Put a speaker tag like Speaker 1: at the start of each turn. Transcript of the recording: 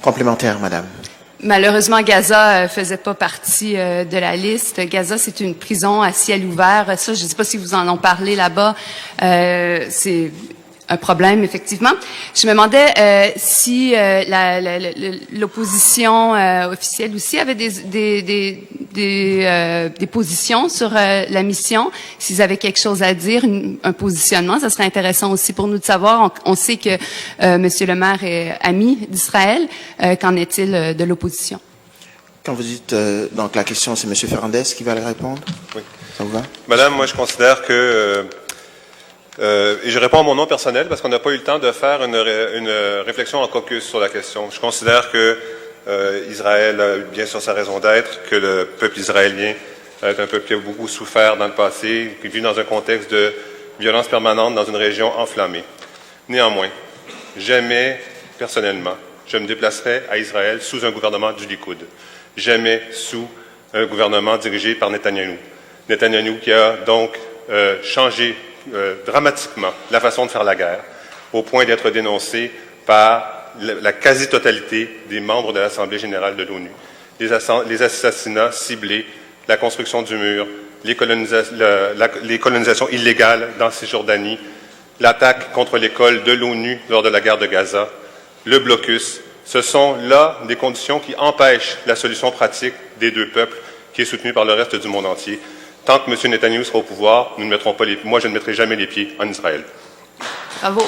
Speaker 1: Complémentaire, madame.
Speaker 2: Malheureusement, Gaza faisait pas partie de la liste. Gaza, c'est une prison à ciel ouvert. Ça, je ne sais pas si vous en ont parlé là-bas. C'est un problème, effectivement. Je me demandais si l'opposition officielle aussi avait des positions sur la mission, s'ils avaient quelque chose à dire, un positionnement. Ça serait intéressant aussi pour nous de savoir. On sait que Monsieur le maire est ami d'Israël. Qu'en est-il de l'opposition?
Speaker 1: Quand vous dites, donc la question, c'est M. Fernandez qui va le répondre?
Speaker 3: Oui.
Speaker 1: Ça vous va?
Speaker 3: Madame, moi je considère que, et je réponds à mon nom personnel parce qu'on n'a pas eu le temps de faire une réflexion en caucus sur la question. Je considère que Israël a bien sûr sa raison d'être, que le peuple israélien est un peuple qui a beaucoup souffert dans le passé, qui vit dans un contexte de violence permanente dans une région enflammée. Néanmoins, jamais, personnellement, je me déplacerai à Israël sous un gouvernement du Likoud. Jamais sous un gouvernement dirigé par Netanyahou. Netanyahou qui a donc changé dramatiquement la façon de faire la guerre, au point d'être dénoncé par la quasi-totalité des membres de l'Assemblée générale de l'ONU. Les assassinats ciblés, la construction du mur, les colonisations illégales dans Cisjordanie, l'attaque contre l'école de l'ONU lors de la guerre de Gaza, le blocus, ce sont là des conditions qui empêchent la solution pratique des deux peuples qui est soutenue par le reste du monde entier. Tant que M. Netanyahou sera au pouvoir, nous ne mettrons pas moi je ne mettrai jamais les pieds en Israël.
Speaker 2: Bravo.